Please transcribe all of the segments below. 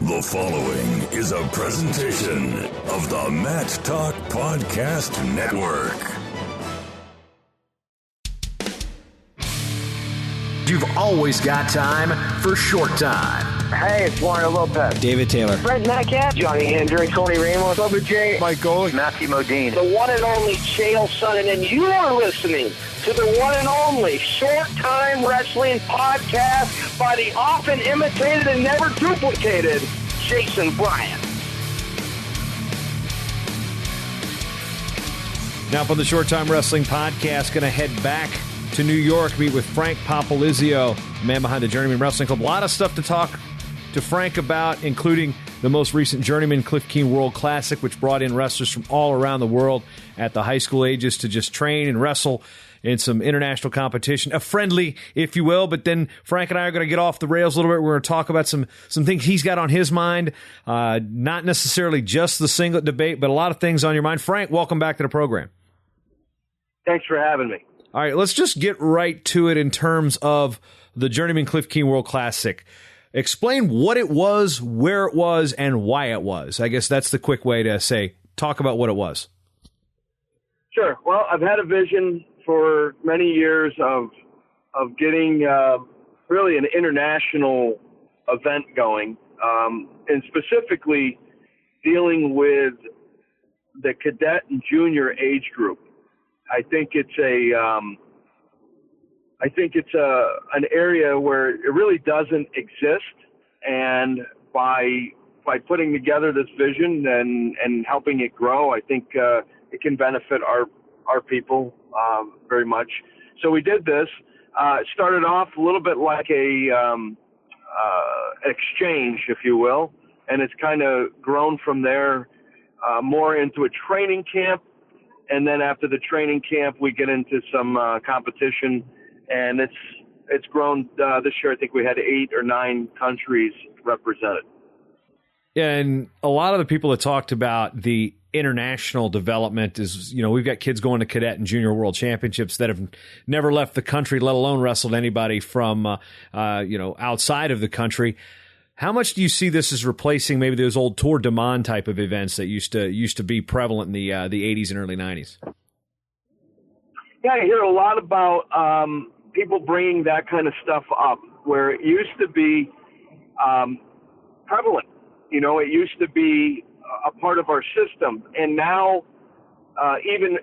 The following is a presentation of the Matt Talk Podcast Network. You've always got time for Short Time. Hey, it's Mario Lopez. David Taylor. Fred Metcalf. Johnny Hendricks. Tony Ramos. Bubba J. Mike Golick. Matthew Modine. The one and only Chael Sonnen. And you are listening to the one and only Short Time Wrestling Podcast by the often imitated and never duplicated Jason Bryant. Now for the Short Time Wrestling Podcast, going to head back to New York, meet with Frank Popolizio, man behind the Journeymen Wrestling Club. A lot of stuff to talk to Frank about, including the most recent Journeyman Cliff King World Classic, which brought in wrestlers from all around the world at the high school ages to just train and wrestle in some international competition, a friendly, if you will. But then Frank and I are going to get off the rails a little bit. We're going to talk about some things he's got on his mind, not necessarily just the singlet debate, but a lot of things on your mind. Frank, welcome back to the program. Thanks for having me. All right, let's just get right to it in terms of the Journeyman Cliff King World Classic. Explain what it was, where it was, and why it was. I guess that's the quick way to say, talk about what it was. Sure. Well, I've had a vision for many years of getting really an international event going, and specifically dealing with the cadet and junior age group. I think it's an area where it really doesn't exist, and by putting together this vision and helping it grow, I think it can benefit our people very much. So we did this. It started off a little bit like a exchange, if you will, and it's kind of grown from there more into a training camp. And then after the training camp, we get into some competition, and it's grown. This year, I think we had 8 or 9 countries represented. And a lot of the people that talked about the international development is, we've got kids going to cadet and junior world championships that have never left the country, let alone wrestled anybody from, outside of the country. How much do you see this as replacing maybe those old Tour de Monde type of events that used to be prevalent in the 80s and early 90s? Yeah, I hear a lot about people bringing that kind of stuff up, where it used to be prevalent. It used to be a part of our system, and now even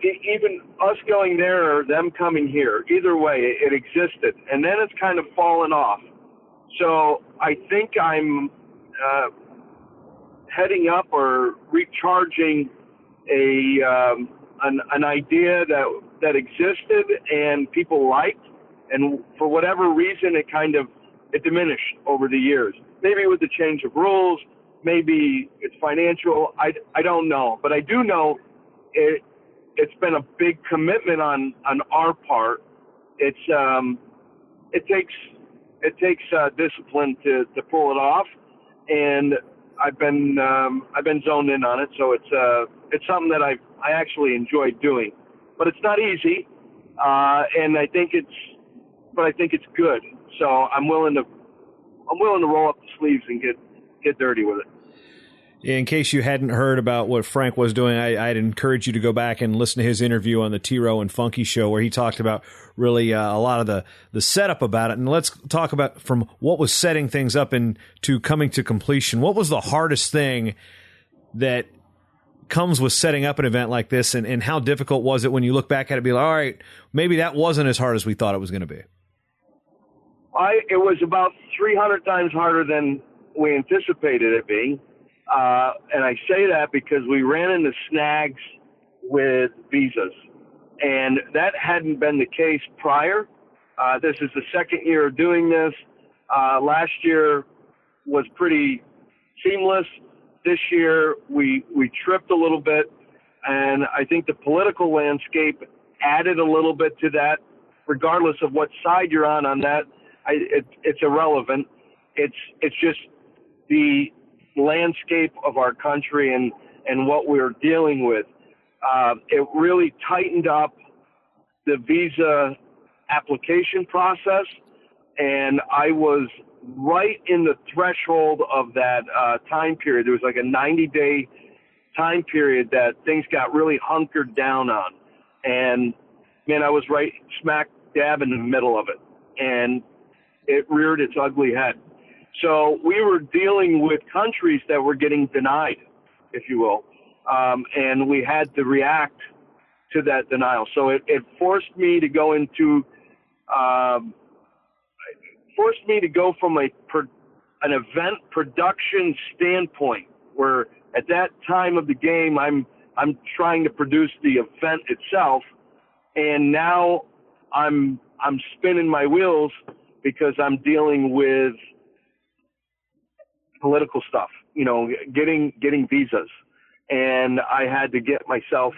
us going there or them coming here, either way, it existed, and then it's kind of fallen off. So I think I'm heading up or recharging an idea that existed and people liked, and for whatever reason it diminished over the years. Maybe with the change of rules, maybe it's financial. I don't know, but I do know it's been a big commitment on our part. It takes discipline to pull it off, and I've been zoned in on it. So it's something that I actually enjoy doing, but it's not easy, and I think it's good. So I'm willing to roll up the sleeves and get dirty with it. In case you hadn't heard about what Frank was doing, I'd encourage you to go back and listen to his interview on the T-Row and Funky show, where he talked about really a lot of the setup about it. And let's talk about from what was setting things up into coming to completion. What was the hardest thing that comes with setting up an event like this, and how difficult was it when you look back at it and be like, all right, maybe that wasn't as hard as we thought it was going to be? It was about 300 times harder than we anticipated it being. And I say that because we ran into snags with visas, and that hadn't been the case prior. This is the second year of doing this. Last year was pretty seamless. This year we tripped a little bit, and I think the political landscape added a little bit to that. Regardless of what side you're on that, it's irrelevant. It's just the landscape of our country and what we're dealing with. It really tightened up the visa application process, and I was right in the threshold of that time period. There was like a 90-day time period that things got really hunkered down on. And, man, I was right smack dab in the middle of it. And it reared its ugly head. So we were dealing with countries that were getting denied, if you will. And we had to react to that denial. So it forced me to go into from an event production standpoint, where at that time of the game I'm trying to produce the event itself, and now I'm spinning my wheels because I'm dealing with political stuff, getting visas. And I had to get myself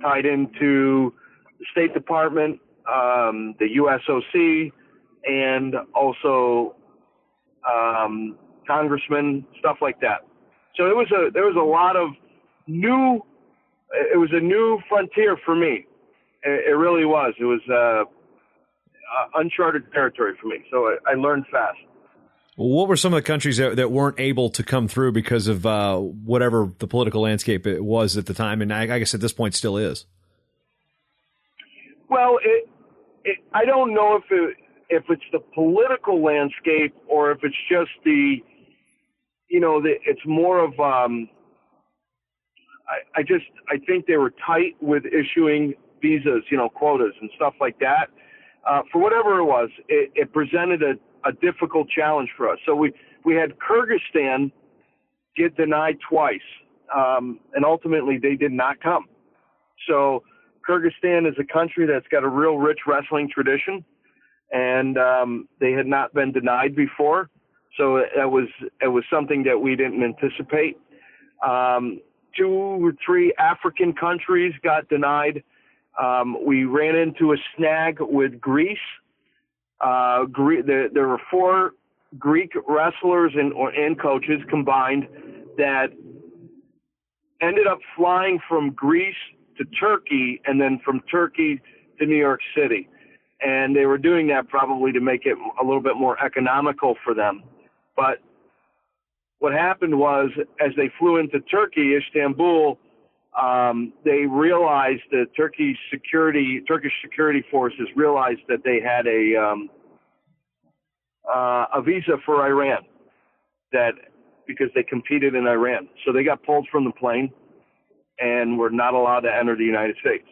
tied into the State Department, the USOC, and also congressmen, stuff like that. So there was a lot of it was a new frontier for me. It really was. It was uncharted territory for me. So I learned fast. Well, what were some of the countries that weren't able to come through because of whatever the political landscape it was at the time, and I guess at this point still is? Well, I don't know if it's the political landscape or if it's just it's more of I think they were tight with issuing visas, quotas and stuff like that. For whatever it was, it presented a difficult challenge for us. So we had Kyrgyzstan get denied twice, and ultimately they did not come. So Kyrgyzstan is a country that's got a real rich wrestling tradition, and they had not been denied before. So it was something that we didn't anticipate. 2 or 3 African countries got denied. We ran into a snag with Greece. There were 4 Greek wrestlers and coaches combined that ended up flying from Greece to Turkey and then from Turkey to New York City. And they were doing that probably to make it a little bit more economical for them. But what happened was, as they flew into Turkey, Istanbul, they realized that Turkish security forces realized that they had a visa for Iran, because they competed in Iran. So they got pulled from the plane and were not allowed to enter the United States.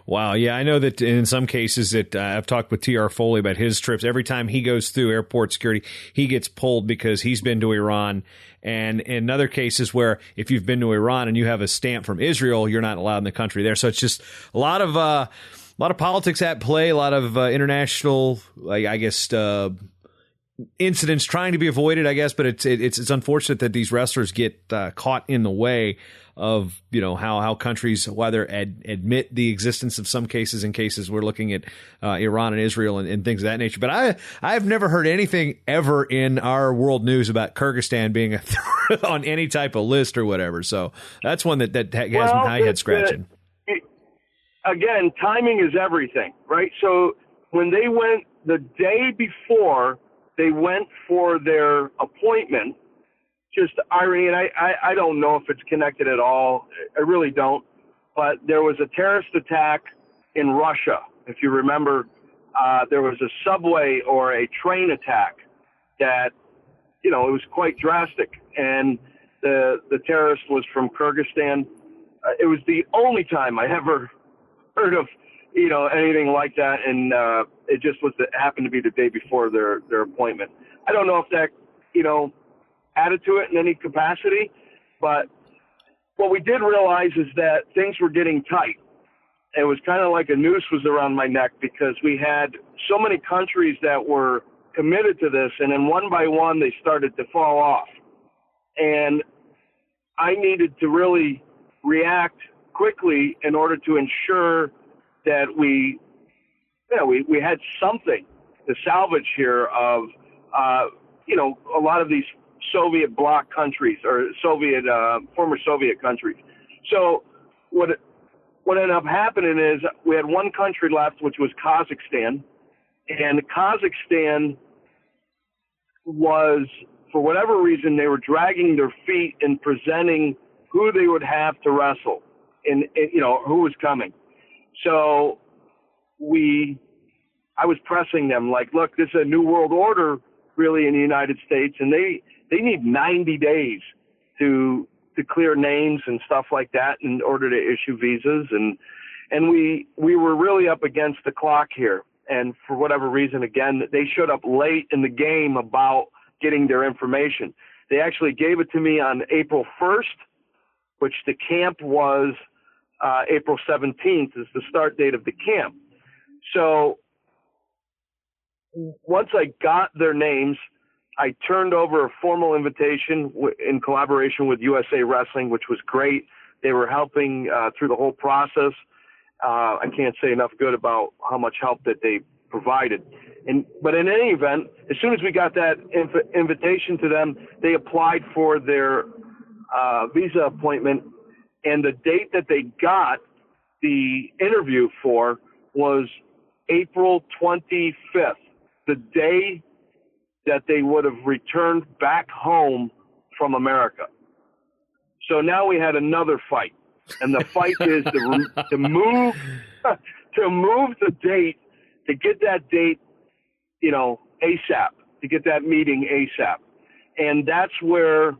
Wow. Yeah, I know that in some cases that I've talked with T.R. Foley about his trips. Every time he goes through airport security, he gets pulled because he's been to Iran. And in other cases where if you've been to Iran and you have a stamp from Israel, you're not allowed in the country there. So it's just a lot of politics at play, a lot of international, incidents trying to be avoided, I guess. But it's unfortunate that these wrestlers get caught in the way of how countries whether admit the existence of some cases. In cases we're looking at Iran and Israel and things of that nature. But I've never heard anything ever in our world news about Kyrgyzstan being on any type of list or whatever. So that's one that has my head scratching. Again, timing is everything, right? So when they went the day before they went for their appointment, just irony, and I don't know if it's connected at all. I really don't. But there was a terrorist attack in Russia. If you remember, there was a subway or a train attack that, it was quite drastic. And the terrorist was from Kyrgyzstan. It was the only time I ever heard of, anything like that. And it just happened to be the day before their appointment. I don't know if that, added to it in any capacity, but what we did realize is that things were getting tight. It was kind of like a noose was around my neck because we had so many countries that were committed to this, and then one by one they started to fall off. And I needed to really react quickly in order to ensure that we had something to salvage here of, a lot of these Soviet bloc countries or former Soviet countries. So what ended up happening is we had one country left, which was Kazakhstan, And Kazakhstan was, for whatever reason, they were dragging their feet in presenting who they would have to wrestle and who was coming. So I was pressing them like, look, this is a new world order really in the United States, and they need 90 days to clear names and stuff like that in order to issue visas. And we were really up against the clock here. And for whatever reason, again, they showed up late in the game about getting their information. They actually gave it to me on April 1st, which the camp was April 17th is the start date of the camp. So once I got their names, I turned over a formal invitation in collaboration with USA Wrestling, which was great. They were helping through the whole process. I can't say enough good about how much help that they provided. But in any event, as soon as we got that invitation to them, they applied for their visa appointment, and the date that they got the interview for was April 25th, the day that they would have returned back home from America. So now we had another fight, and the fight is to move the date, to get that date, ASAP, to get that meeting ASAP. And that's where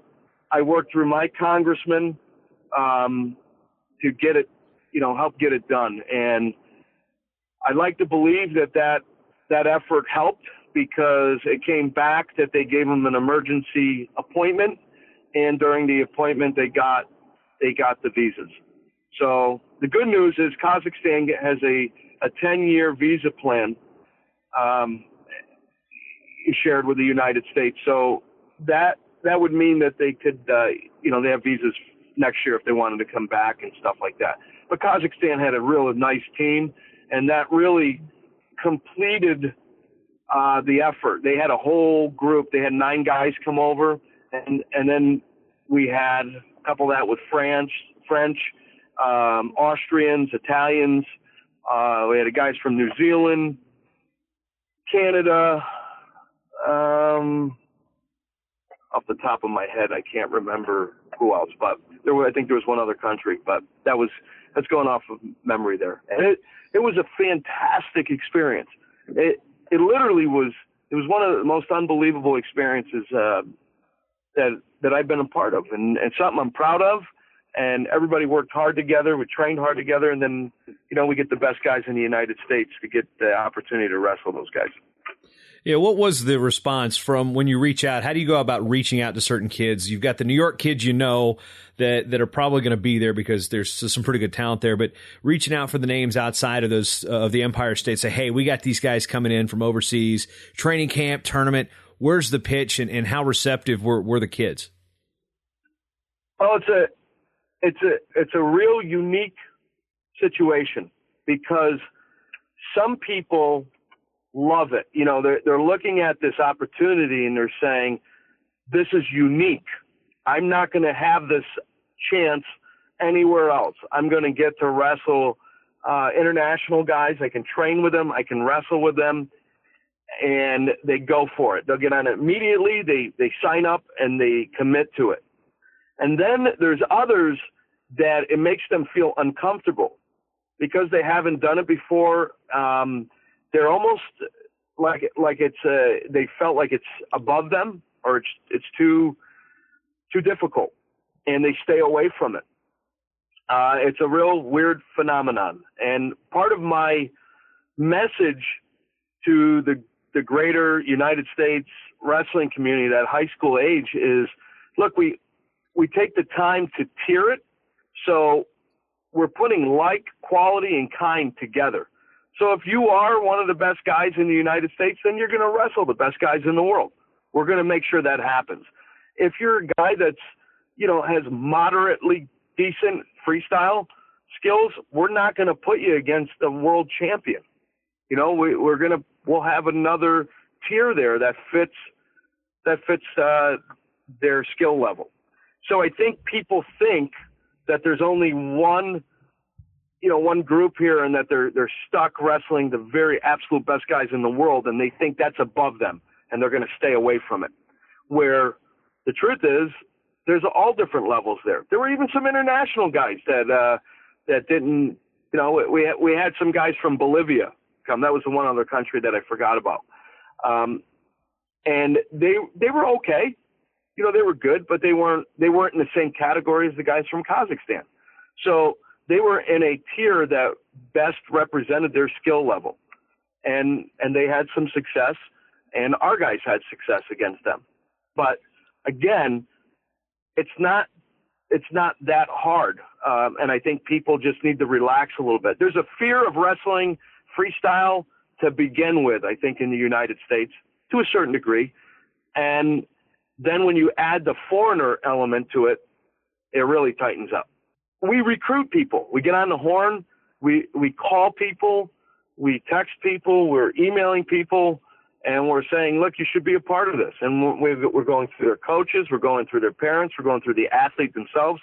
I worked through my congressman to get it, help get it done. And I'd like to believe that effort helped, because it came back that they gave them an emergency appointment, and during the appointment they got the visas. So the good news is Kazakhstan has a 10-year visa plan shared with the United States. So that would mean that they could, they have visas next year if they wanted to come back and stuff like that. But Kazakhstan had a real nice team, and that really completed the effort. They had a whole group. They had 9 guys come over, and then we had a couple of that with French, Austrians, Italians. We had guys from New Zealand, Canada. Off the top of my head, I can't remember who else, but I think there was one other country, but that's going off of memory there. And it was a fantastic experience. It literally was. It was one of the most unbelievable experiences that I've been a part of, and something I'm proud of. And everybody worked hard together. We trained hard together, and then we get the best guys in the United States to get the opportunity to wrestle those guys. Yeah, what was the response from when you reach out? How do you go about reaching out to certain kids? You've got the New York kids, that are probably going to be there because there's some pretty good talent there. But reaching out for the names outside of those of the Empire State, say, hey, we got these guys coming in from overseas, training camp, tournament. Where's the pitch, and how receptive were the kids? Oh, it's a real unique situation, because some people love it. They're looking at this opportunity and they're saying, this is unique. I'm not going to have this chance anywhere else. I'm going to get to wrestle international guys. I can train with them. I can wrestle with them. And they go for it. They'll get on it immediately. They sign up and they commit to it. And then there's others that it makes them feel uncomfortable because they haven't done it before. They're almost like it's they felt like it's above them, or it's too difficult, and they stay away from it. It's a real weird phenomenon. And part of my message to the greater United States wrestling community, that high school age, is, look, we take the time to tier it. So we're putting like, quality, and kind together. So if you are one of the best guys in the United States, then you're going to wrestle the best guys in the world. We're going to make sure that happens. If you're a guy that's, has moderately decent freestyle skills, we're not going to put you against a world champion. We'll have another tier there that fits their skill level. So I think people think that there's only one one group here and that they're stuck wrestling the very absolute best guys in the world, and they think that's above them and they're going to stay away from it. Where the truth is, there's all different levels there. There were even some international guys that didn't, we had some guys from Bolivia come. That was the one other country that I forgot about. And they were okay. They were good, but they weren't in the same category as the guys from Kazakhstan. So they were in a tier that best represented their skill level. And they had some success, and our guys had success against them. But again, it's not that hard. And I think people just need to relax a little bit. There's a fear of wrestling freestyle to begin with, I think, in the United States to a certain degree. And then when you add the foreigner element to it, it really tightens up. We recruit people. We get on the horn. We call people. We text people. We're emailing people. And we're saying, look, you should be a part of this. And we're going through their coaches. We're going through their parents. We're going through the athletes themselves.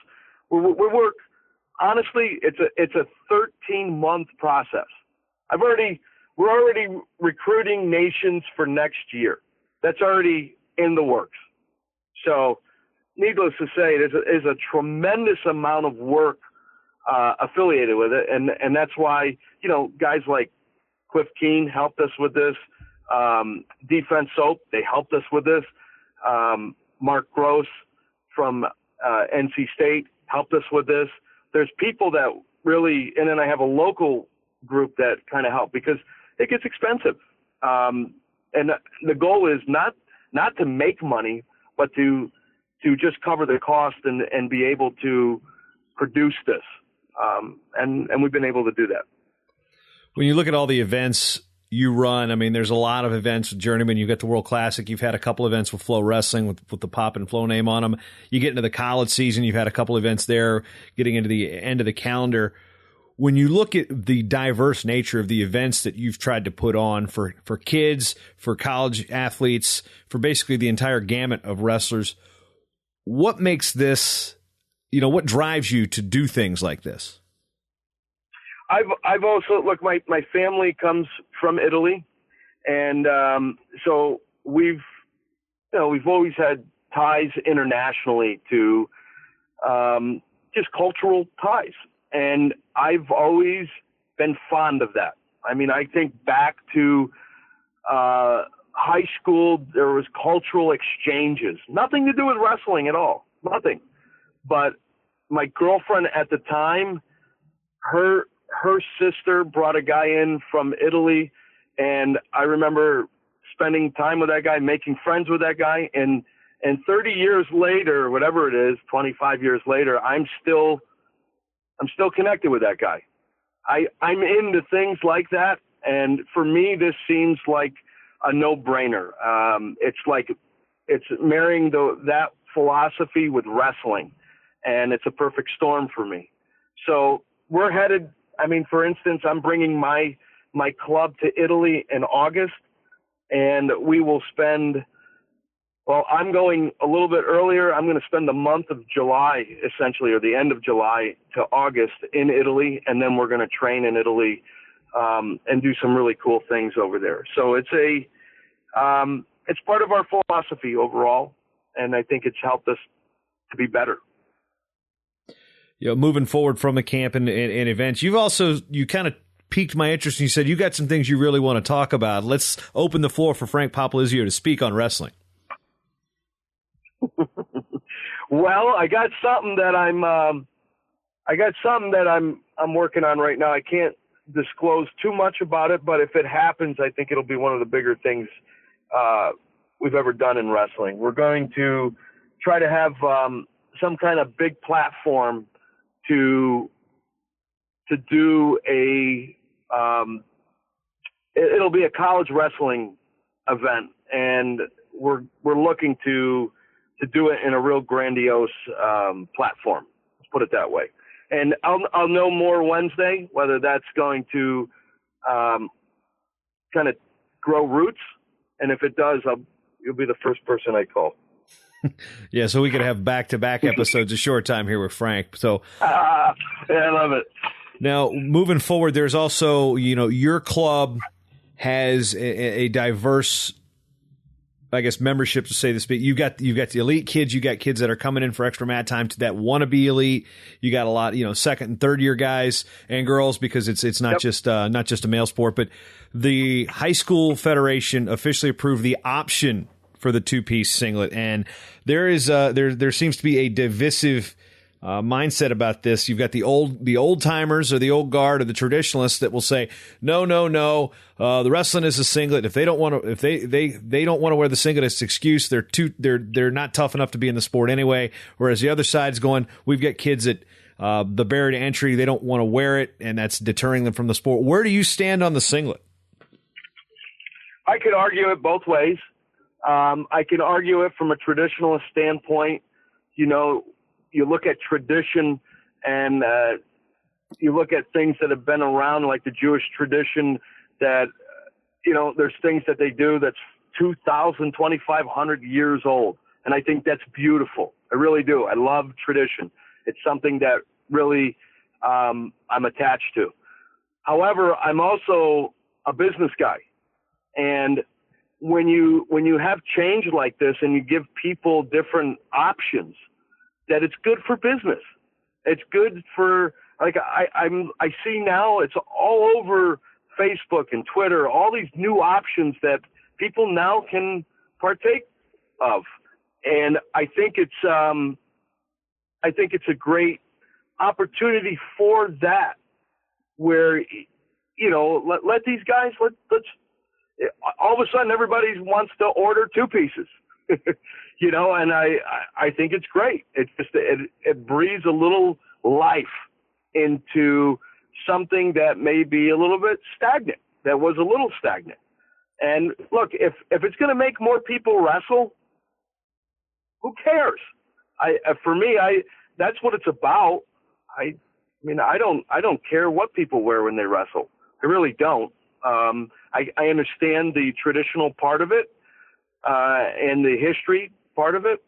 Honestly, it's a 13-month process. We're already recruiting nations for next year. That's already in the works. So needless to say, there's a tremendous amount of work affiliated with it. And that's why, guys like Cliff Keen helped us with this. Defense Soap, they helped us with this. Mark Gross from NC State helped us with this. There's people that really, and then I have a local group that kind of help because it gets expensive. And the goal is not to make money, but to just cover the cost and be able to produce this. And we've been able to do that. When you look at all the events you run, I mean, there's a lot of events with Journeyman. You've got the World Classic. You've had a couple events with Flow Wrestling with the Pop and Flow name on them. You get into the college season. You've had a couple events there getting into the end of the calendar. When you look at the diverse nature of the events that you've tried to put on for kids, for college athletes, for basically the entire gamut of wrestlers, what makes this, what drives you to do things like this? I've also, look, my family comes from Italy, and so we've always had ties internationally to just cultural ties. And I've always been fond of that. I mean, I think back to high school, there was cultural exchanges, nothing to do with wrestling at all, nothing. But my girlfriend at the time, her sister brought a guy in from Italy, and I remember spending time with that guy, making friends with that guy, and 30 years later, whatever it is, 25 years later, I'm still connected with that guy. I'm into things like that, and for me, this seems like a no-brainer. It's marrying that philosophy with wrestling, and it's a perfect storm for me. So we're headed. I mean, for instance, I'm bringing my club to Italy in August, and we will spend. Well, I'm going a little bit earlier. I'm going to spend the month of July, essentially, or the end of July to August in Italy, and then we're going to train in Italy and do some really cool things over there. So it's part of our philosophy overall, and I think it's helped us to be better. Moving forward from the camp and events, you kind of piqued my interest, and you said you got some things you really want to talk about. Let's open the floor for Frank Popolizio to speak on wrestling. Well, I got something that I'm working on right now. I can't disclose too much about it, but if it happens, I think it'll be one of the bigger things we've ever done in wrestling. We're going to try to have some kind of big platform to do it'll be a college wrestling event, and we're looking to do it in a real grandiose platform. Let's put it that way. And I'll know more Wednesday whether that's going to kind of grow roots, and if it does, you'll be the first person I call. Yeah, so we could have back-to-back episodes a short time here with Frank. So yeah, I love it. Now, moving forward, there's also, your club has a diverse, I guess, membership, to say this, but you've got the elite kids, you got kids that are coming in for extra mat time that want to be elite. You got a lot, second and third year guys and girls, because it's not just a male sport. But the high school federation officially approved the option for the 2-piece singlet, and there seems to be a divisive mindset about this. You've got the old timers, or the old guard, or the traditionalists that will say, no, the wrestling is a singlet. If they don't want to, if they don't want to wear the singlet, it's an excuse. They're not tough enough to be in the sport anyway. Whereas the other side's going, we've got kids at the barrier to entry, they don't want to wear it, and that's deterring them from the sport. Where do you stand on the singlet? I could argue it both ways. I could argue it from a traditionalist standpoint. You look at tradition, and you look at things that have been around, like the Jewish tradition, that, there's things that they do that's 2,000, 2,500 years old. And I think that's beautiful. I really do. I love tradition. It's something that really I'm attached to. However, I'm also a business guy. And when you have change like this and you give people different options, that it's good for business. It's good for, like, I see now it's all over Facebook and Twitter, all these new options that people now can partake of. And I think it's a great opportunity for that, where, let these guys, let's all of a sudden everybody wants to order 2 pieces. And I think it's great. It's just, it breathes a little life into something that may be a little bit stagnant, that was a little stagnant. And look, if it's going to make more people wrestle, who cares? For me, that's what it's about. I don't care what people wear when they wrestle. I really don't. I understand the traditional part of it, and the history part of it.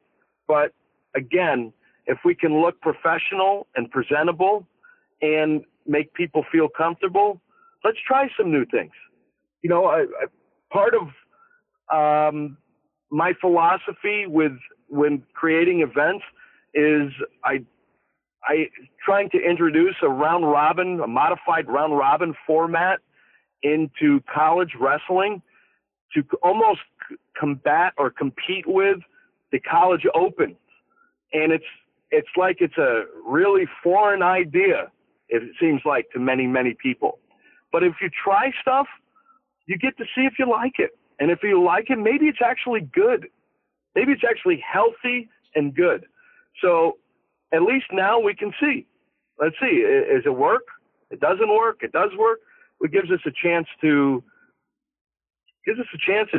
But again, if we can look professional and presentable and make people feel comfortable, let's try some new things. Part of my philosophy when creating events is I trying to introduce a modified round robin format into college wrestling to almost combat or compete with the college opens. And it's like it's a really foreign idea, it seems like, to many, many people. But if you try stuff, you get to see if you like it. And if you like it, maybe it's actually good. Maybe it's actually healthy and good. So at least now we can see. Let's see. Is it work? It doesn't work. It does work. It gives us a chance to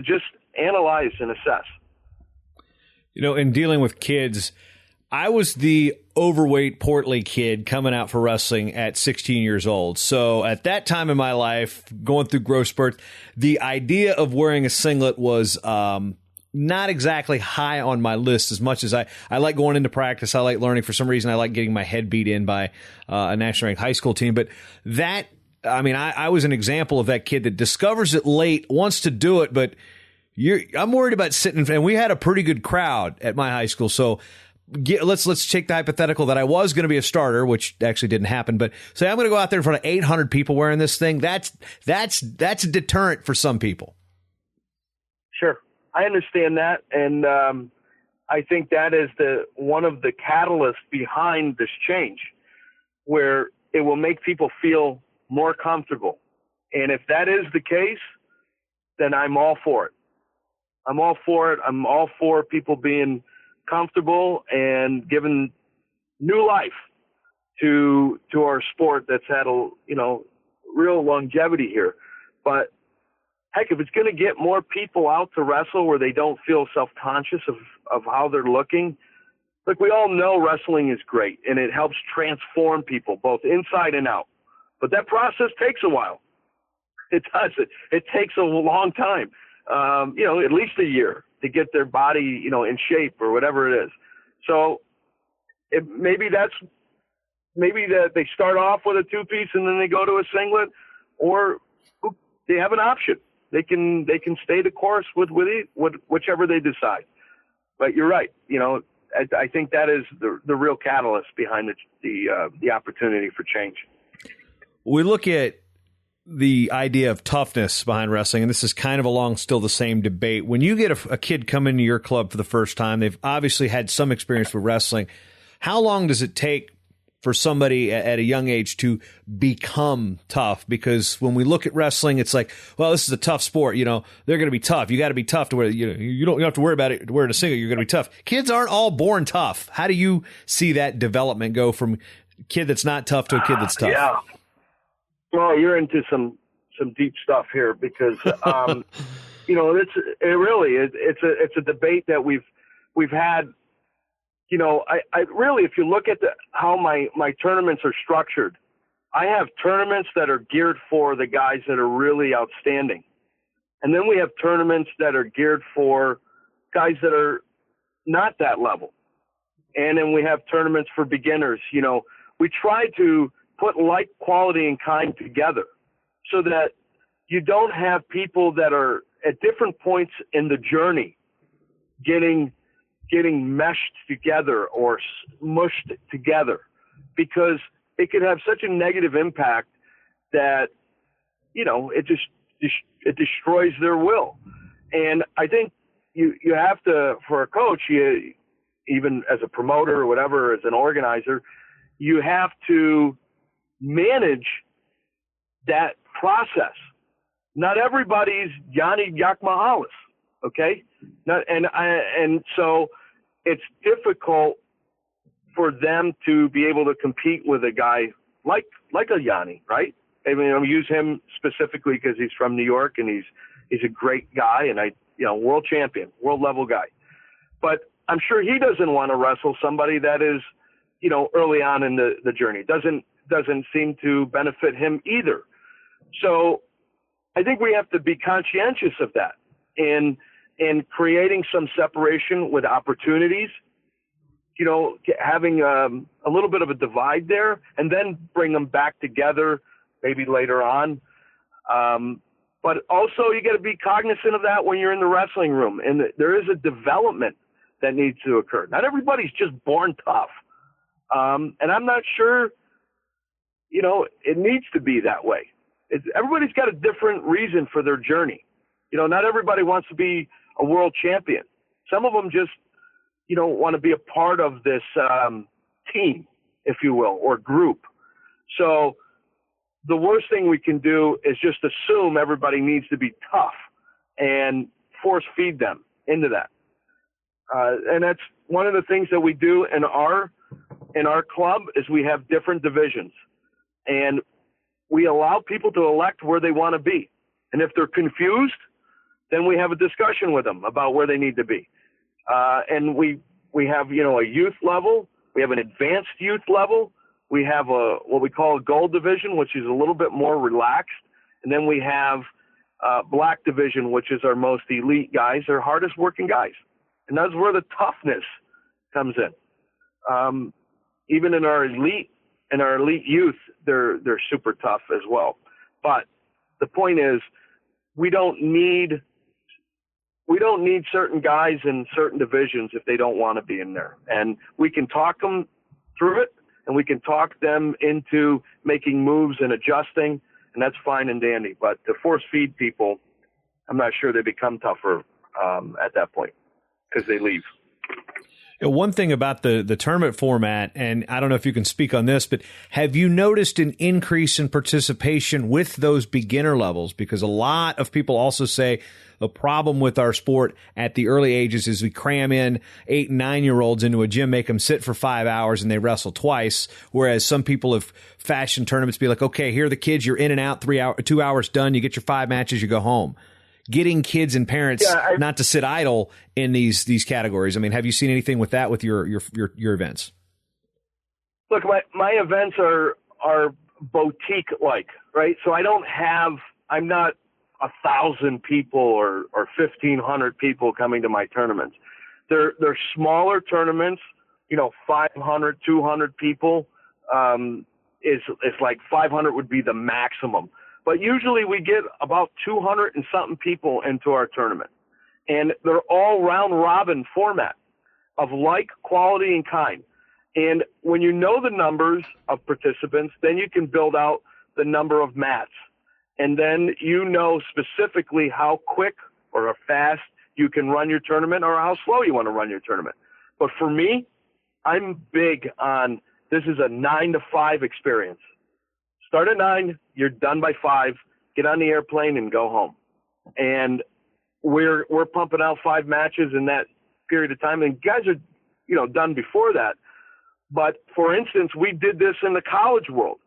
just analyze and assess. In dealing with kids, I was the overweight, portly kid coming out for wrestling at 16 years old. So at that time in my life, going through growth spurts, the idea of wearing a singlet was not exactly high on my list as much as I like going into practice. I like learning. For some reason, I like getting my head beat in by a national ranked high school team. But I was an example of that kid that discovers it late, wants to do it, but I'm worried about sitting. And we had a pretty good crowd at my high school. So let's take the hypothetical that I was going to be a starter, which actually didn't happen. But say I'm going to go out there in front of 800 people wearing this thing. That's a deterrent for some people. Sure. I understand that. And I think that is one of the catalysts behind this change, where it will make people feel more comfortable. And if that is the case, then I'm all for it. I'm all for it. I'm all for people being comfortable and giving new life to our sport that's had real longevity here. But heck, if it's going to get more people out to wrestle where they don't feel self-conscious of how they're looking, look, we all know wrestling is great and it helps transform people both inside and out. But that process takes a while. It does. It takes a long time, at least a year to get their body, in shape or whatever it is. So maybe that's maybe they start off with a two-piece and then they go to a singlet, or they have an option. They can stay the course with whichever they decide. But you're right. I think that is the real catalyst behind the opportunity for change. We look at the idea of toughness behind wrestling, and this is kind of along still the same debate. When you get a kid come into your club for the first time, they've obviously had some experience with wrestling. How long does it take for somebody at a young age to become tough? Because when we look at wrestling, it's like, well, this is a tough sport. They're going to be tough. You got to be tough to wear. You don't have to worry about it wearing a singlet. You're going to be tough. Kids aren't all born tough. How do you see that development go from a kid that's not tough to a kid that's tough? Yeah. Well, you're into some deep stuff here because it's a debate that we've had. I really, if you look at how my tournaments are structured, I have tournaments that are geared for the guys that are really outstanding, and then we have tournaments that are geared for guys that are not that level, and then we have tournaments for beginners. We try to put like quality and kind together so that you don't have people that are at different points in the journey getting meshed together or mushed together, because it could have such a negative impact that, it destroys their will. And I think you have to, for a coach, even as a promoter or whatever, as an organizer, you have to manage that process. Not everybody's Yanni Yakmahalis, okay? And so it's difficult for them to be able to compete with a guy like a Yanni, right? I mean, I'll use him specifically because he's from New York and he's a great guy and world champion, world level guy. But I'm sure he doesn't want to wrestle somebody that is, early on in the journey. Doesn't seem to benefit him either. So I think we have to be conscientious of that and creating some separation with opportunities, having a little bit of a divide there, and then bring them back together maybe later on. But also you got to be cognizant of that when you're in the wrestling room, and there is a development that needs to occur. Not everybody's just born tough. And I'm not sure, it needs to be that way. Everybody's got a different reason for their journey. Not everybody wants to be a world champion. Some of them just, want to be a part of this team, if you will, or group. So the worst thing we can do is just assume everybody needs to be tough and force feed them into that. And that's one of the things that we do in our club is we have different divisions, and we allow people to elect where they want to be. And if they're confused, then we have a discussion with them about where they need to be. And we have, a youth level. We have an advanced youth level. We have what we call a gold division, which is a little bit more relaxed. And then we have black division, which is our most elite guys, our hardest working guys. And that's where the toughness comes in. Even in our elite youth, they're super tough as well. But the point is, we don't need certain guys in certain divisions if they don't want to be in there. And we can talk them through it, and we can talk them into making moves and adjusting, and that's fine and dandy. But to force feed people, I'm not sure they become tougher at that point because they leave. One thing about the tournament format, and I don't know if you can speak on this, but have you noticed an increase in participation with those beginner levels? Because a lot of people also say the problem with our sport at the early ages is we cram in 8 and 9-year-olds into a gym, make them sit for 5 hours, and they wrestle twice. Whereas some people have fashioned tournaments be like, okay, here are the kids, you're in and out, 2 hours done, you get your 5 matches, you go home. Getting kids and parents not to sit idle in these categories. I mean, have you seen anything with that with your events? Look, my events are boutique like, right? So I'm not 1,000 people or 1,500 people coming to my tournaments. They're smaller tournaments, 500, 200 people, is like 500 would be the maximum. But usually we get about 200 and something people into our tournament. And they're all round robin format of like quality and kind. And when you know the numbers of participants, then you can build out the number of mats. And then you know specifically how quick or how fast you can run your tournament or how slow you want to run your tournament. But for me, I'm big on this is a 9 to 5 experience. Start at 9, you're done by 5, get on the airplane and go home. And we're pumping out 5 matches in that period of time. And guys are, done before that. But for instance, we did this in the college world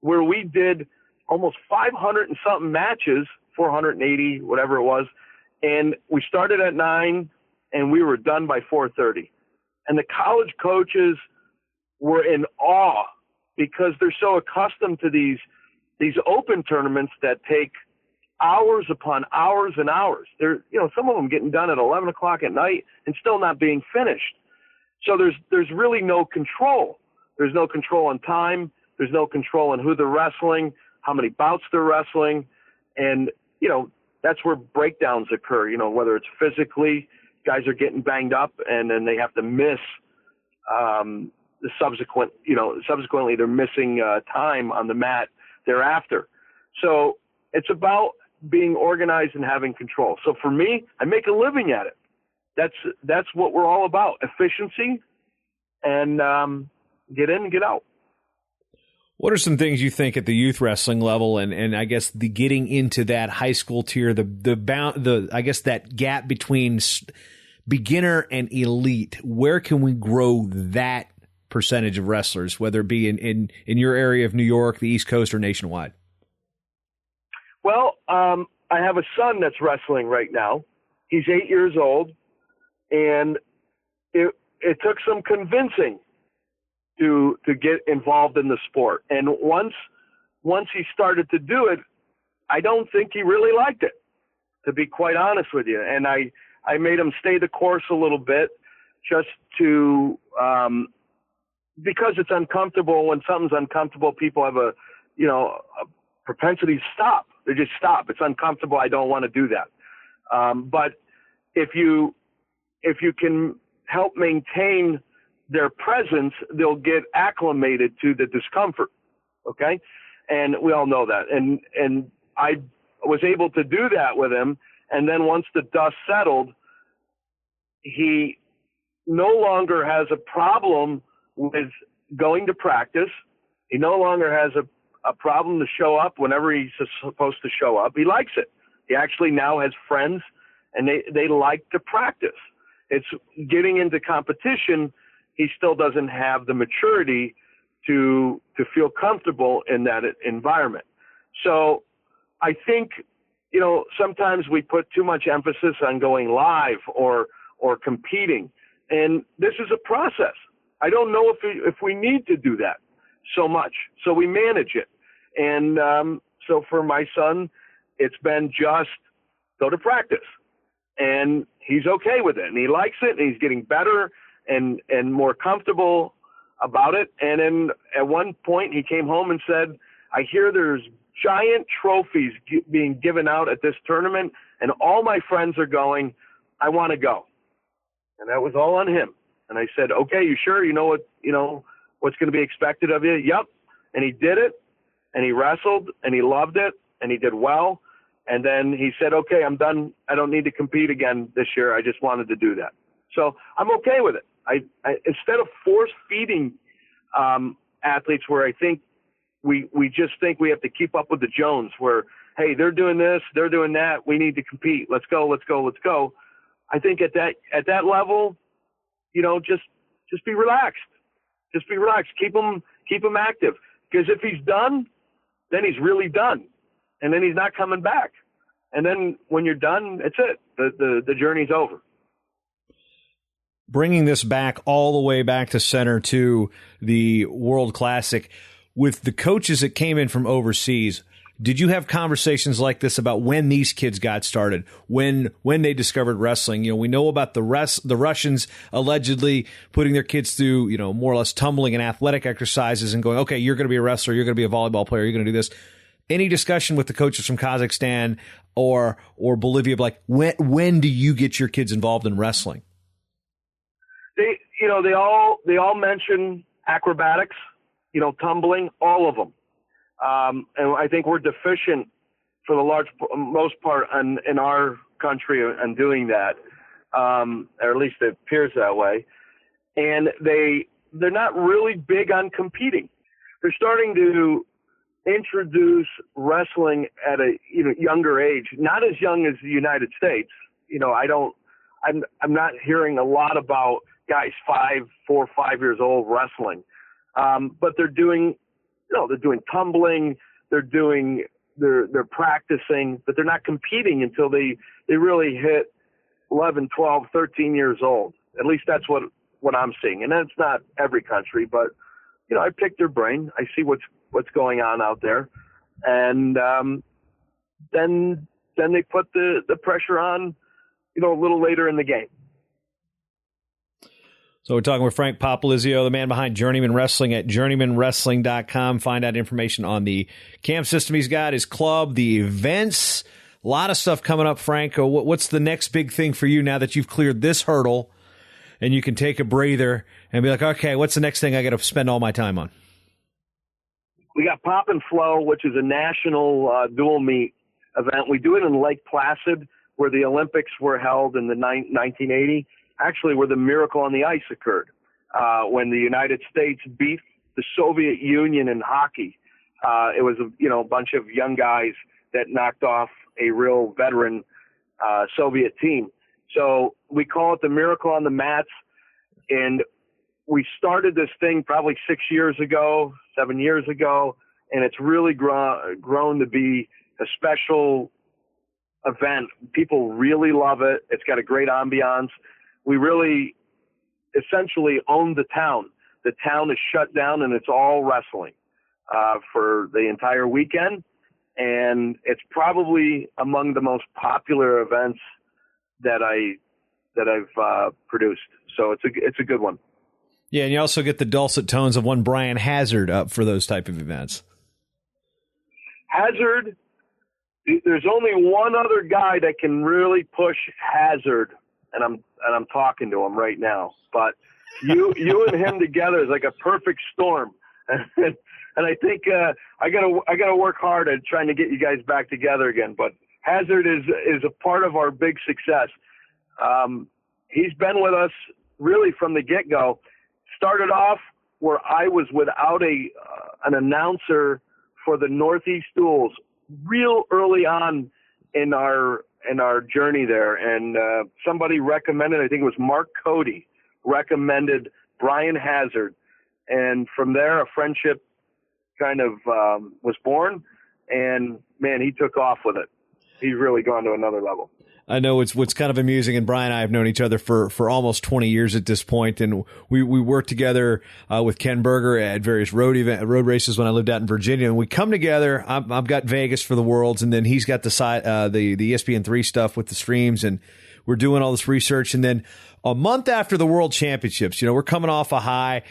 where we did almost 500 and something matches, 480, whatever it was. And we started at 9 and we were done by 4:30. And the college coaches were in awe because they're so accustomed to these open tournaments that take hours upon hours and hours. They're, some of them getting done at 11 o'clock at night and still not being finished. So there's really no control. There's no control on time. There's no control on who they're wrestling, how many bouts they're wrestling. And, that's where breakdowns occur, whether it's physically, guys are getting banged up and then they have to miss the subsequently they're missing time on the mat thereafter. So it's about being organized and having control. So for me, I make a living at it. That's what we're all about, efficiency and get in and get out. What are some things you think at the youth wrestling level and I guess the getting into that high school tier, I guess that gap between beginner and elite, where can we grow that percentage of wrestlers, whether it be in your area of New York, the East Coast, or nationwide? Well, I have a son that's wrestling right now. He's 8 years old, and it took some convincing to get involved in the sport. And once he started to do it, I don't think he really liked it, to be quite honest with you. And I made him stay the course a little bit just to because it's uncomfortable. When something's uncomfortable, people have a propensity to stop. They just stop. It's uncomfortable. I don't want to do that. But if you can help maintain their presence, they'll get acclimated to the discomfort. Okay. And we all know that. And I was able to do that with him. And then once the dust settled, he no longer has a problem with going to practice. He no longer has a problem to show up whenever he's supposed to show up. He likes it. He actually now has friends and they like to practice. It's getting into competition. He still doesn't have the maturity to feel comfortable in that environment. So I think, sometimes we put too much emphasis on going live or competing. And this is a process. I don't know if we need to do that so much. So we manage it. And so for my son, it's been just go to practice. And he's okay with it. And he likes it. And he's getting better and more comfortable about it. And then at one point he came home and said, I hear there's giant trophies being given out at this tournament and all my friends are going. I want to go. And that was all on him. And I said, okay, you sure? You know what's going to be expected of you? Yep. And he did it and he wrestled and he loved it and he did well. And then he said, okay, I'm done. I don't need to compete again this year. I just wanted to do that. So I'm okay with it. I instead of force feeding athletes where I think we just think we have to keep up with the Jones where, hey, they're doing this, they're doing that. We need to compete. Let's go. I think at that level, just be relaxed. Just be relaxed. Keep him active. Because if he's done, then he's really done. And then he's not coming back. And then when you're done, it's it. The journey's over. Bringing this back all the way back to center to the World Classic, with the coaches that came in from overseas, Did you have conversations like this about when these kids got started, when they discovered wrestling? You know, we know about the Russians allegedly putting their kids through, you know, more or less tumbling and athletic exercises and going, okay, you're going to be a wrestler, you're going to be a volleyball player, you're going to do this. Any discussion with the coaches from Kazakhstan or Bolivia, like when do you get your kids involved in wrestling? They all mention acrobatics, you know, tumbling, all of them. And I think we're deficient for the most part in our country in doing that, or at least it appears that way. And they're not really big on competing. They're starting to introduce wrestling at a younger age, not as young as the United States. You know, I'm not hearing a lot about guys 4 or 5 years old wrestling, but they're doing tumbling, they're practicing, but they're not competing until they really hit 11, 12, 13 years old. At least that's what I'm seeing. And that's not every country, but you know, I pick their brain. I see what's going on out there. And then they put the pressure on, you know, a little later in the game. So we're talking with Frank Popolizio, the man behind Journeymen Wrestling at journeymanwrestling.com. Find out information on the camp system he's got, his club, the events. A lot of stuff coming up, Frank. What's the next big thing for you now that you've cleared this hurdle and you can take a breather and be like, okay, what's the next thing I got to spend all my time on? We got Pop and Flow, which is a national dual meet event. We do it in Lake Placid, where the Olympics were held in the 1980. Actually, where the miracle on the ice occurred, when the United States beat the Soviet Union in hockey. It was a bunch of young guys that knocked off a real veteran Soviet team. So we call it the miracle on the mats, and we started this thing probably 7 years ago, and it's really grown to be a special event. People really love it. It's got a great ambiance. We really essentially own the town. The town is shut down and it's all wrestling for the entire weekend. And it's probably among the most popular events that I've produced. So it's a good one. Yeah, and you also get the dulcet tones of one Brian Hazard up for those type of events. Hazard, there's only one other guy that can really push Hazard, and I'm talking to him right now. But you and him together is like a perfect storm. And I think I gotta work hard at trying to get you guys back together again. But Hazard is a part of our big success. He's been with us really from the get-go. Started off where I was without an announcer for the Northeast Duels real early on in our journey there, and somebody recommended, I think it was Mark Cody, recommended Brian Hazard, and from there a friendship kind of was born, and man, he took off with it. He's really gone to another level. I know what's kind of amusing, and Brian and I have known each other for almost 20 years at this point, and we worked together with Ken Berger at various road races when I lived out in Virginia, and we come together. I've got Vegas for the Worlds, and then he's got the ESPN3 stuff with the streams, and we're doing all this research, and then a month after the World Championships, we're coming off a high.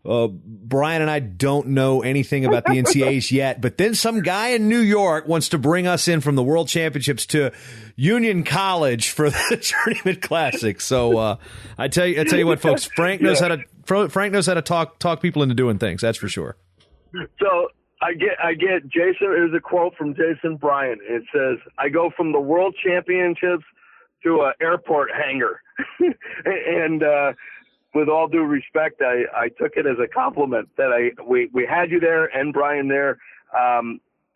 Brian and I don't know anything about the NCAAs yet, but then some guy in New York wants to bring us in from the World Championships to Union College for the Journeyman Classic. So I tell you what, folks, Frank knows how to talk people into doing things. That's for sure. So I get Jason. There's a quote from Jason Bryant. It says, "I go from the World Championships to an airport hangar," and with all due respect, I took it as a compliment that we had you there and Brian there.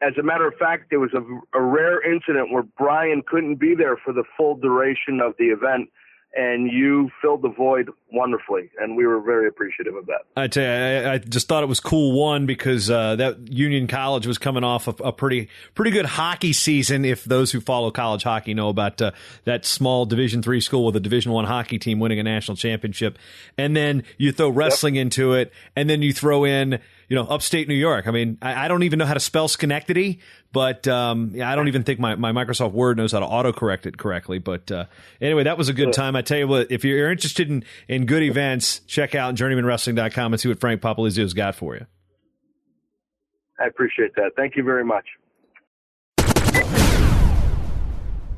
As a matter of fact, it was a rare incident where Brian couldn't be there for the full duration of the event, and you filled the void wonderfully, and we were very appreciative of that. I tell you, I just thought it was cool, one, because that Union College was coming off a pretty good hockey season, if those who follow college hockey know about that small Division III school with a Division I hockey team winning a national championship. And then you throw wrestling into it, and then you throw in upstate New York. I mean, I don't even know how to spell Schenectady, but I don't even think my Microsoft Word knows how to autocorrect it correctly. But anyway, that was a good time. I tell you what, if you're interested in good events, check out journeymanwrestling.com and see what Frank Popolizio's got for you. I appreciate that. Thank you very much.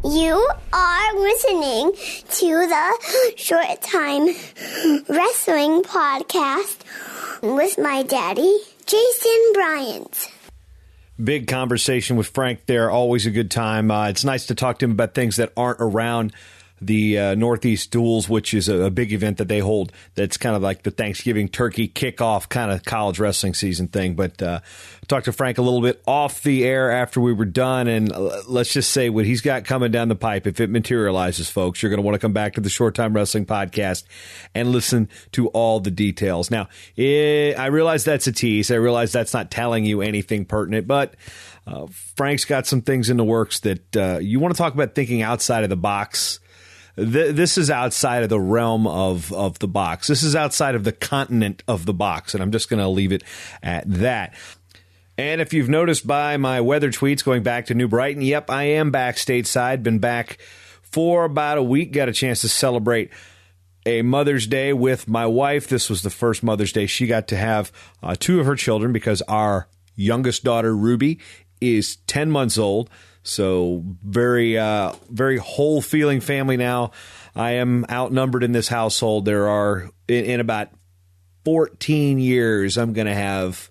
You are listening to the Short Time Wrestling Podcast with my daddy, Jason Bryant. Big conversation with Frank there. Always a good time. It's nice to talk to him about things that aren't around the Northeast Duels, which is a big event that they hold. That's kind of like the Thanksgiving turkey kickoff kind of college wrestling season thing. But talked to Frank a little bit off the air after we were done. And let's just say what he's got coming down the pipe, if it materializes, folks, you're going to want to come back to the Short Time Wrestling Podcast and listen to all the details. Now, I realize that's a tease. I realize that's not telling you anything pertinent, but Frank's got some things in the works that you want to talk about thinking outside of the box. This is outside of the realm of the box. This is outside of the continent of the box, and I'm just going to leave it at that. And if you've noticed by my weather tweets going back to New Brighton, yep, I am back stateside. Been back for about a week. Got a chance to celebrate a Mother's Day with my wife. This was the first Mother's Day she got to have two of her children because our youngest daughter, Ruby, is 10 months old. So very whole feeling family now. I am outnumbered in this household. There are, in about 14 years, I'm going to have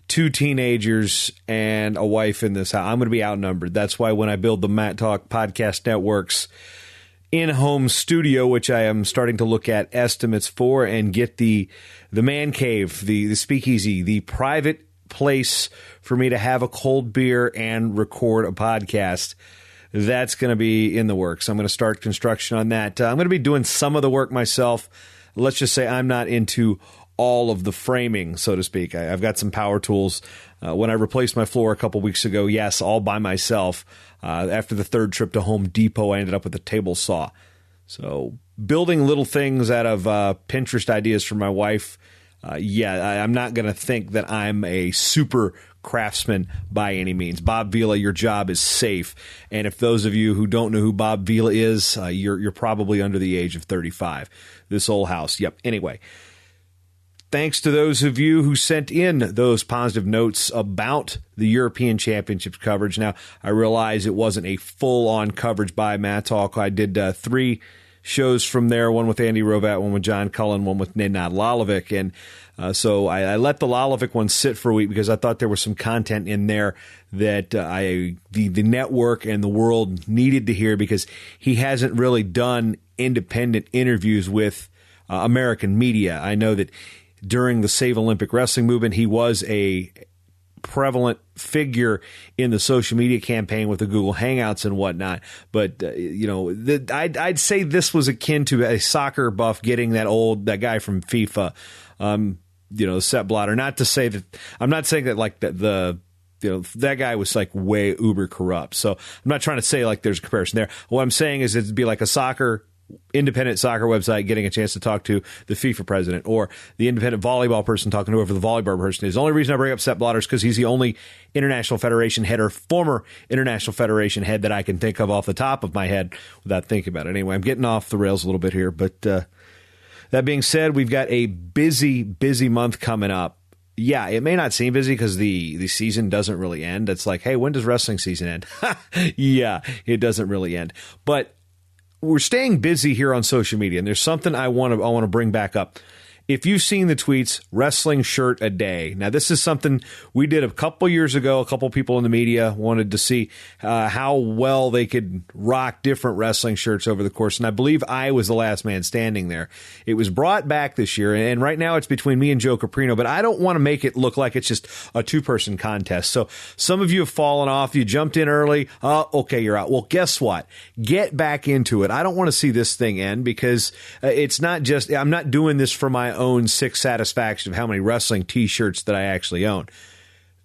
two teenagers and a wife in this house. I'm going to be outnumbered. That's why when I build the Matt Talk Podcast Network's in-home studio, which I am starting to look at estimates for, and get the man cave, the speakeasy, the private place for me to have a cold beer and record a podcast. That's going to be in the works. I'm going to start construction on that. I'm going to be doing some of the work myself. Let's just say I'm not into all of the framing, so to speak. I've got some power tools. When I replaced my floor a couple weeks ago, yes, all by myself. After the third trip to Home Depot, I ended up with a table saw. So building little things out of Pinterest ideas for my wife. I'm not going to think that I'm a super craftsman by any means. Bob Vila, your job is safe. And if those of you who don't know who Bob Vila is, you're probably under the age of 35. This old house. Yep. Anyway, thanks to those of you who sent in those positive notes about the European Championships coverage. Now, I realize it wasn't a full-on coverage by Matt Talk. I did 3 shows from there, one with Andy Rovat, one with John Cullen, one with Nenad Lalovic. And so I let the Lalovic one sit for a week because I thought there was some content in there that the network and the world needed to hear, because he hasn't really done independent interviews with American media. I know that during the Save Olympic Wrestling movement, he was a prevalent figure in the social media campaign with the Google Hangouts and whatnot. But, I'd say this was akin to a soccer buff getting that guy from FIFA, Sepp Blatter. Not to say that, I'm not saying that like that guy was like way uber corrupt. So I'm not trying to say like there's a comparison there. What I'm saying is it'd be like a independent soccer website getting a chance to talk to the FIFA president, or the independent volleyball person talking to whoever the volleyball person is. The only reason I bring up Sepp Blatter is because he's the only International Federation head, or former International Federation head, that I can think of off the top of my head without thinking about it. Anyway, I'm getting off the rails a little bit here, but that being said, we've got a busy month coming up. Yeah, it may not seem busy because the season doesn't really end. It's like, hey, when does wrestling season end? Yeah, it doesn't really end. But we're staying busy here on social media, and there's something I want to bring back up. If you've seen the tweets, wrestling shirt a day. Now, this is something we did a couple years ago. A couple people in the media wanted to see how well they could rock different wrestling shirts over the course. And I believe I was the last man standing there. It was brought back this year. And right now it's between me and Joe Caprino. But I don't want to make it look like it's just a 2-person contest. So some of you have fallen off. You jumped in early. Okay, you're out. Well, guess what? Get back into it. I don't want to see this thing end, because it's not just, I'm not doing this for my own sick satisfaction of how many wrestling t-shirts that I actually own.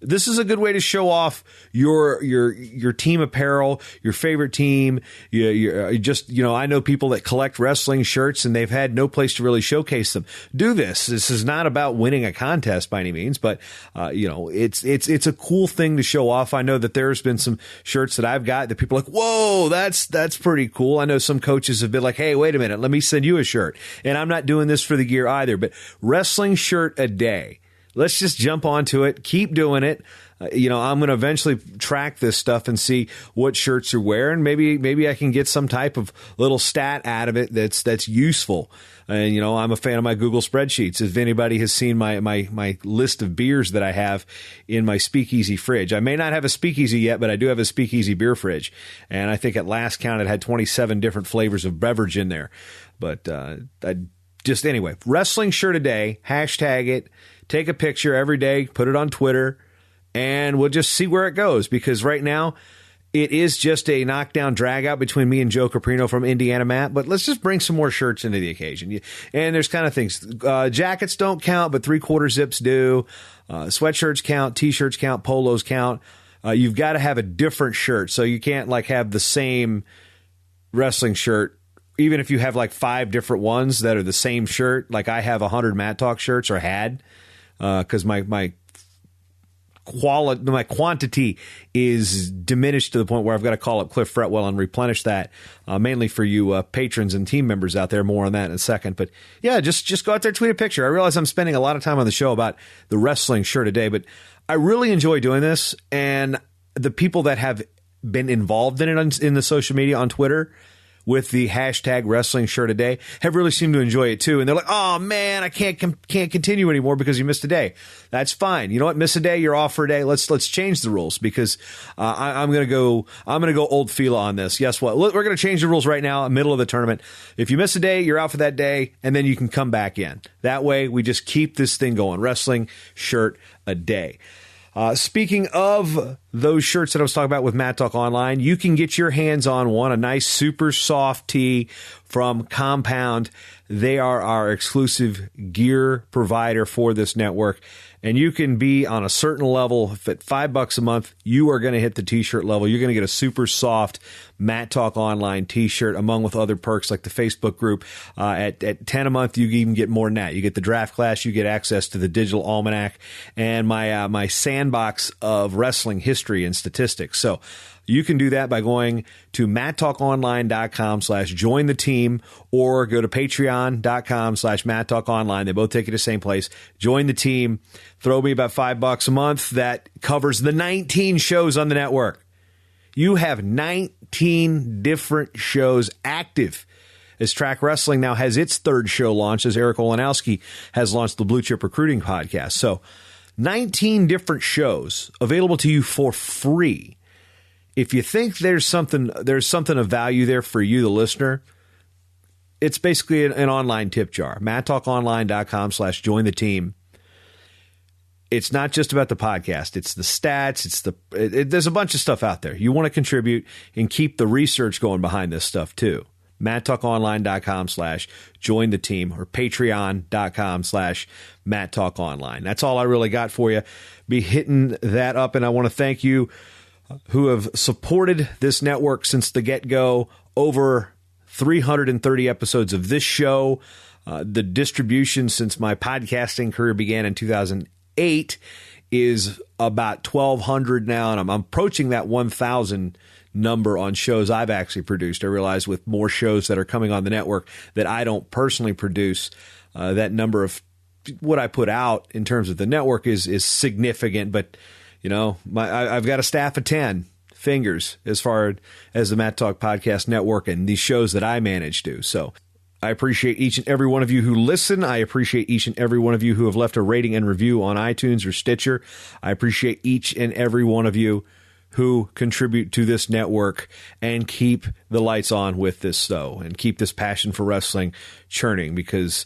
This is a good way to show off your team apparel, your favorite team. I know people that collect wrestling shirts and they've had no place to really showcase them. Do this. This is not about winning a contest by any means, but it's a cool thing to show off. I know that there's been some shirts that I've got that people are like, whoa, that's pretty cool. I know some coaches have been like, hey, wait a minute, let me send you a shirt. And I'm not doing this for the gear either, but wrestling shirt a day. Let's just jump onto it. Keep doing it. I'm going to eventually track this stuff and see what shirts are wearing. Maybe I can get some type of little stat out of it that's useful. And, I'm a fan of my Google spreadsheets. If anybody has seen my list of beers that I have in my speakeasy fridge, I may not have a speakeasy yet, but I do have a speakeasy beer fridge. And I think at last count, it had 27 different flavors of beverage in there. But anyway, wrestling shirt a day, hashtag it. Take a picture every day, put it on Twitter, and we'll just see where it goes. Because right now, it is just a knockdown drag out between me and Joe Caprino from Indiana Matt. But let's just bring some more shirts into the occasion. And there's kind of things. Jackets don't count, but 3/4 zips do. Sweatshirts count, T-shirts count, polos count. You've got to have a different shirt. So you can't have the same wrestling shirt. Even if you have 5 different ones that are the same shirt. Like I have 100 Matt Talk shirts, or had. Because my quantity is diminished to the point where I've got to call up Cliff Fretwell and replenish that, mainly for you patrons and team members out there. More on that in a second. But yeah, just go out there, tweet a picture. I realize I'm spending a lot of time on the show about the wrestling shirt a day, but I really enjoy doing this. And the people that have been involved in it in the social media on Twitter with the hashtag wrestling shirt a day have really seemed to enjoy it too. And they're like, oh man, I can't continue anymore because you missed a day. That's fine. You know what? Miss a day, you're off for a day. Let's change the rules because I'm going to go old Fila on this. Guess what? We're going to change the rules right now, middle of the tournament. If you miss a day, you're out for that day, and then you can come back in. That way, we just keep this thing going. Wrestling shirt a day. Speaking of those shirts that I was talking about with Matt Talk Online, you can get your hands on one, a nice super soft tee from Compound. They are our exclusive gear provider for this network. And you can be on a certain level. If at $5 a month, you are going to hit the t-shirt level. You're going to get a super soft Matt Talk Online t-shirt, among with other perks like the Facebook group. At $10 a month, you even get more than that. You get the draft class, you get access to the digital almanac, and my sandbox of wrestling history and statistics. So you can do that by going to matttalkonline.com/join the team, or go to patreon.com/matttalkonline. They both take you to the same place. Join the team. Throw me about $5 a month. That covers the 19 shows on the network. You have 19 different shows active. As Track Wrestling now has its third show launched, as Eric Olenowski has launched the Blue Chip Recruiting Podcast. So 19 different shows available to you for free. If you think there's something of value there for you, the listener, it's basically an online tip jar. matttalkonline.com/join the team. It's not just about the podcast. It's the stats. There's a bunch of stuff out there. You want to contribute and keep the research going behind this stuff too. matttalkonline.com/join the team, or patreon.com/matttalkonline. That's all I really got for you. Be hitting that up. And I want to thank you who have supported this network since the get-go. Over 330 episodes of this show. The distribution since my podcasting career began in 2008 is about 1,200 now, and I'm approaching that 1,000 number on shows I've actually produced. I realize with more shows that are coming on the network that I don't personally produce, that number of what I put out in terms of the network is significant, but I've got a staff of 10 fingers as far as the Matt Talk Podcast Network and these shows that I manage to. So I appreciate each and every one of you who listen. I appreciate each and every one of you who have left a rating and review on iTunes or Stitcher. I appreciate each and every one of you who contribute to this network and keep the lights on with this show and keep this passion for wrestling churning, because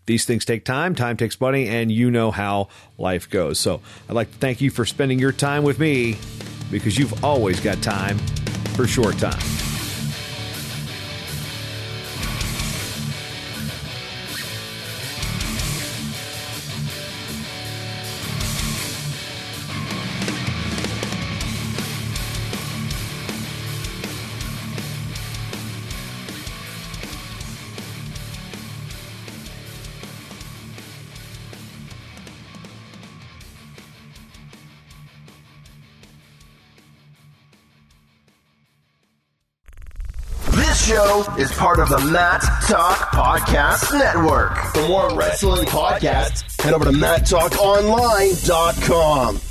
these things take time. Time takes money, and you know how life goes. So I'd like to thank you for spending your time with me, because you've always got time for short time. show is part of the Matt Talk Podcast Network. For more wrestling podcasts, head over to MattTalkOnline.com.